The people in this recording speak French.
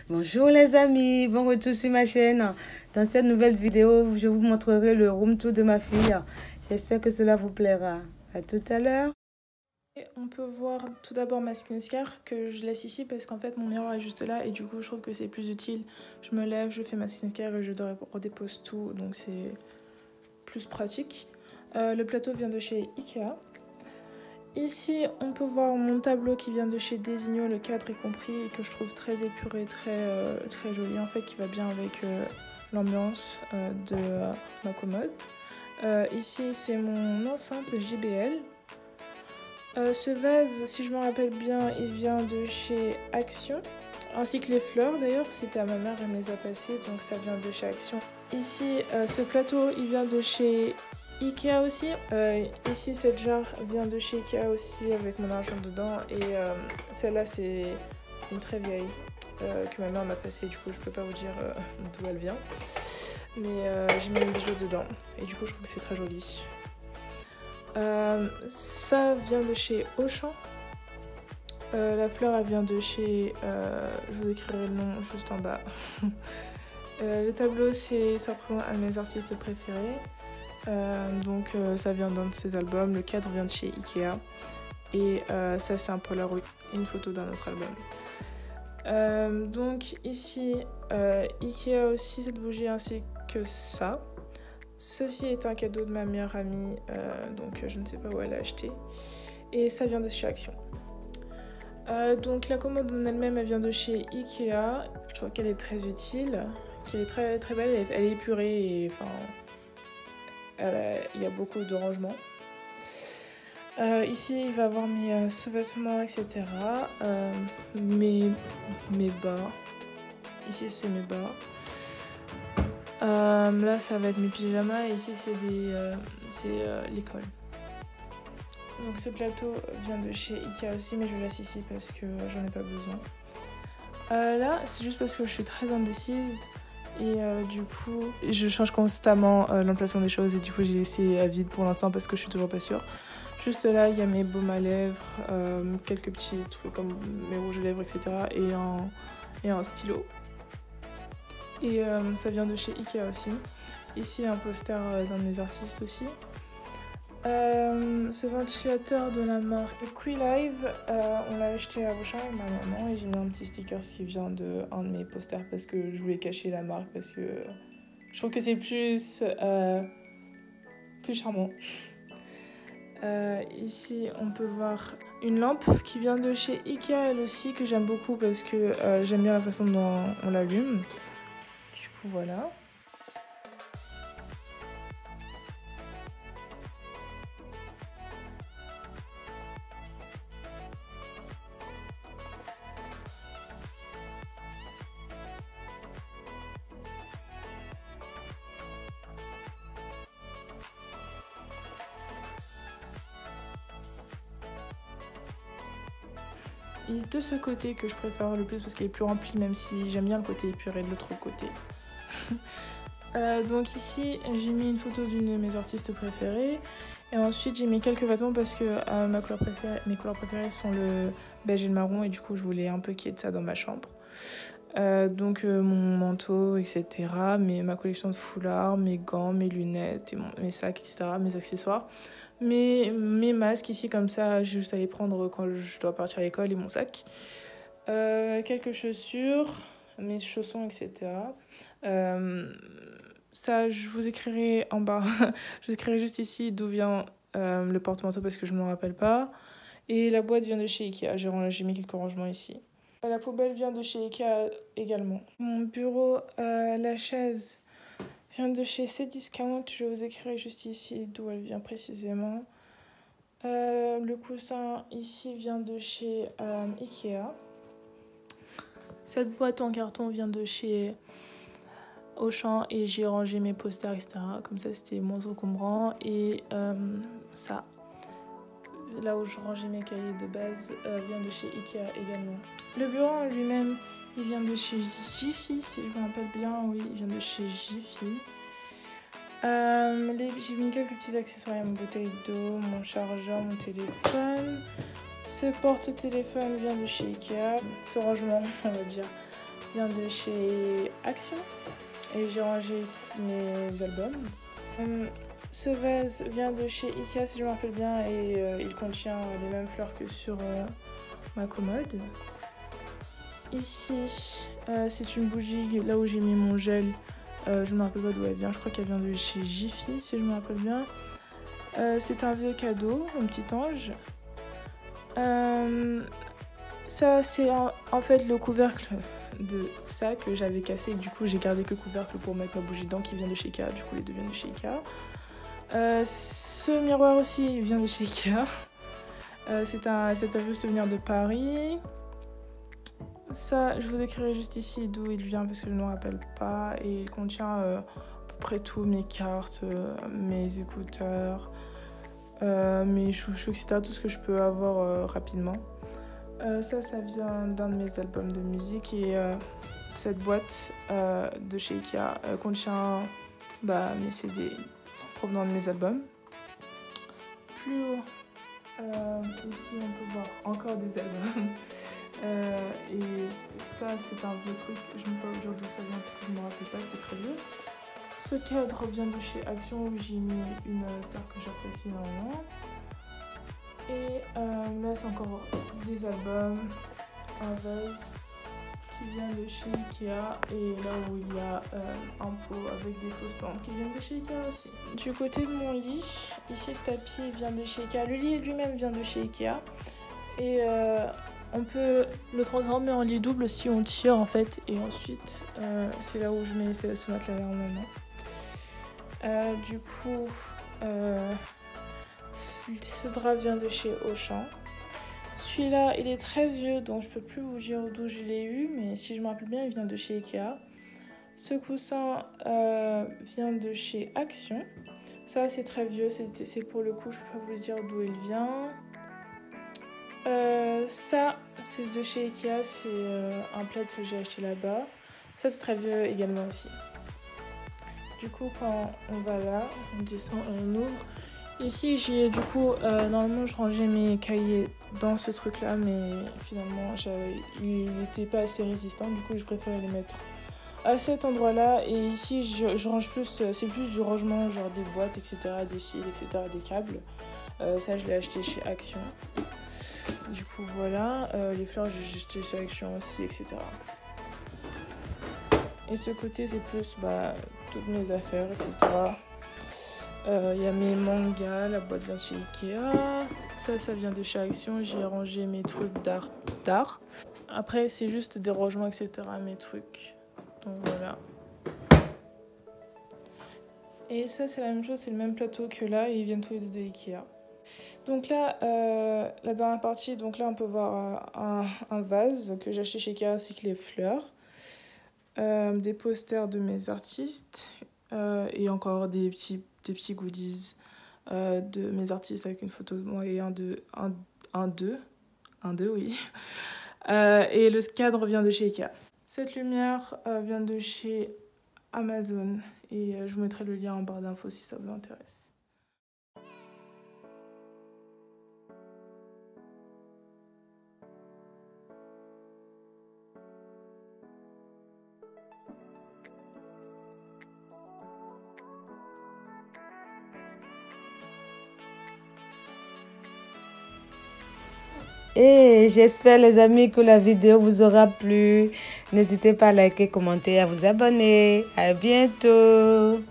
Bonjour les amis, bon retour sur ma chaîne. Dans cette nouvelle vidéo, je vous montrerai le room tour de ma fille. J'espère que cela vous plaira. À tout à l'heure. On peut voir tout d'abord ma skincare que je laisse ici parce qu'en fait mon miroir est juste là et du coup je trouve que c'est plus utile. Je me lève, je fais ma skincare et je redépose tout, donc c'est plus pratique. Le plateau vient de chez Ikea. Ici on peut voir mon tableau qui vient de chez Designo, le cadre est compris, et que je trouve très épuré, très joli en fait, qui va bien avec l'ambiance de ma commode. Ici c'est mon enceinte JBL. Ce vase, si je me rappelle bien, il vient de chez Action, ainsi que les fleurs d'ailleurs, c'était à ma mère, elle me les a passées, donc ça vient de chez Action. Ici, ce plateau, il vient de chez Ikea aussi. Ici, cette jarre vient de chez Ikea aussi, avec mon argent dedans, et celle-là, c'est une très vieille que ma mère m'a passée, du coup, je peux pas vous dire d'où elle vient. Mais j'ai mis mes bijoux dedans, et du coup, je trouve que c'est très joli. Ça vient de chez Auchan. La fleur elle vient de chez... je vous écrirai le nom juste en bas. Le tableau ça représente un de mes artistes préférés. Donc ça vient d'un de ses albums. Le cadre vient de chez Ikea. Et ça c'est un Polaroid, une photo d'un autre album. Donc ici Ikea aussi, cette bougie ainsi que ça. Ceci est un cadeau de ma meilleure amie, donc je ne sais pas où elle l'a acheté. Et ça vient de chez Action. Donc la commode en elle-même, elle vient de chez Ikea. Je trouve qu'elle est très utile, qu'elle est très belle, elle est épurée et enfin, il y a beaucoup de rangements. Ici, il va avoir mes sous-vêtements, etc. Mes bas. Ici, c'est mes bas. Là ça va être mes pyjamas et ici c'est l'école. Donc ce plateau vient de chez Ikea aussi, mais je le laisse ici parce que j'en ai pas besoin. Là c'est juste parce que je suis très indécise et du coup je change constamment l'emplacement des choses et du coup j'ai laissé à vide pour l'instant parce que je suis toujours pas sûre. Juste là il y a mes baumes à lèvres, quelques petits trucs comme mes rouges à lèvres, etc. et un stylo. Et ça vient de chez Ikea aussi. Ici un poster d'un de mes artistes aussi. Ce ventilateur de la marque QuiLive, on l'a acheté à Auchan avec ma maman et j'ai mis un petit sticker qui vient de un de mes posters parce que je voulais cacher la marque parce que je trouve que c'est plus charmant. Ici on peut voir une lampe qui vient de chez Ikea elle aussi, que j'aime beaucoup parce que j'aime bien la façon dont on l'allume. Du coup voilà. Il est de ce côté que je préfère le plus parce qu'il est plus rempli, même si j'aime bien le côté épuré de l'autre côté. Donc ici j'ai mis une photo d'une de mes artistes préférées et ensuite j'ai mis quelques vêtements parce que mes couleurs préférées sont le beige et le marron et du coup je voulais un peu qu'il y ait de ça dans ma chambre. Donc mon manteau, etc. Ma collection de foulards, mes gants, mes lunettes, mes sacs, etc. Mes accessoires. Mes masques ici comme ça, j'ai juste à les prendre quand je dois partir à l'école et mon sac. Quelques chaussures, mes chaussons, etc. Ça, je vous écrirai en bas. Je vous écrirai juste ici d'où vient le porte-manteau parce que je ne me rappelle pas. Et la boîte vient de chez Ikea. J'ai mis quelques rangements ici. La poubelle vient de chez Ikea également. Mon bureau, la chaise vient de chez Cdiscount. Je vous écrirai juste ici d'où elle vient précisément. Le coussin ici vient de chez Ikea. Cette boîte en carton vient de chez Auchan et j'ai rangé mes posters, etc. Comme ça c'était moins encombrant. Et ça, là où je rangeais mes cahiers de base, vient de chez Ikea également. Le bureau en lui-même, il vient de chez Jiffy, si je me rappelle bien, oui, il vient de chez Jiffy. J'ai mis quelques petits accessoires, ma bouteille d'eau, mon chargeur, mon téléphone. Ce porte-téléphone vient de chez Ikea. Ce rangement, on va dire, vient de chez Action et j'ai rangé mes albums. Ce vase vient de chez Ikea si je me rappelle bien et il contient les mêmes fleurs que sur ma commode. Ici, c'est une bougie là où j'ai mis mon gel. Je me rappelle pas d'où elle vient, je crois qu'elle vient de chez Jiffy si je me rappelle bien. C'est un vieux cadeau, un petit ange. Ça c'est en fait le couvercle de ça que j'avais cassé, du coup j'ai gardé que le couvercle pour mettre ma bougie dedans qui vient de chez Ikea, du coup les deux viennent de chez Ikea. Ce miroir aussi vient de chez Ikea. C'est un vieux souvenir de Paris. Ça, je vous décrirai juste ici d'où il vient parce que je ne me rappelle pas. Et il contient à peu près tout, mes cartes, mes écouteurs, mes chouchous, etc. Tout ce que je peux avoir rapidement. Ça vient d'un de mes albums de musique. Et cette boîte de chez Ikea contient mes CD provenant de mes albums. Plus haut, ici on peut voir encore des albums. Et ça c'est un vieux truc, je ne peux pas vous dire d'où ça vient parce que je ne me rappelle pas, c'est très vieux. Ce cadre vient de chez Action où j'ai mis une star que j'apprécie énormément. Et là c'est encore des albums, un vase qui vient de chez Ikea et là où il y a un pot avec des fausses plantes qui viennent de chez Ikea aussi. Du côté de mon lit, ici ce tapis vient de chez Ikea, le lit lui-même vient de chez Ikea et on peut le transformer en lit double si on tire en fait et ensuite c'est là où je mets ce matelas là normalement. Du coup ce drap vient de chez Auchan. Celui-là, il est très vieux, donc je peux plus vous dire d'où je l'ai eu, mais si je me rappelle bien, il vient de chez Ikea. Ce coussin vient de chez Action. Ça, c'est très vieux, c'est pour le coup, je peux pas vous dire d'où il vient. Ça, c'est de chez Ikea, c'est un plaid que j'ai acheté là-bas. Ça, c'est très vieux également aussi. Du coup, quand on va là, on descend et on ouvre. Ici, j'ai du coup, normalement, je rangeais mes cahiers dans ce truc-là, mais finalement, il n'était pas assez résistant. Du coup, je préfère les mettre à cet endroit-là. Et ici, je range plus, c'est plus du rangement, genre des boîtes, etc., des fils, etc., des câbles. Ça, je l'ai acheté chez Action. Du coup, voilà. Les fleurs, j'ai acheté chez Action aussi, etc. Et ce côté, c'est plus toutes mes affaires, etc. Il y a mes mangas, la boîte vient de chez Ikea. Ça vient de chez Action. J'ai rangé mes trucs d'art. Après, c'est juste des rangements, etc. Mes trucs. Donc voilà. Et ça, c'est la même chose. C'est le même plateau que là. Et ils viennent tous les deux de Ikea. Donc là, la dernière partie, donc là, on peut voir un vase que j'ai acheté chez Ikea ainsi que les fleurs. Des posters de mes artistes. Et encore des petits goodies de mes artistes avec une photo de moi et un d'eux, oui. Et le cadre vient de chez Ikea. Cette lumière vient de chez Amazon et je vous mettrai le lien en barre d'infos si ça vous intéresse. Et j'espère les amis que la vidéo vous aura plu. N'hésitez pas à liker, commenter, à vous abonner. À bientôt.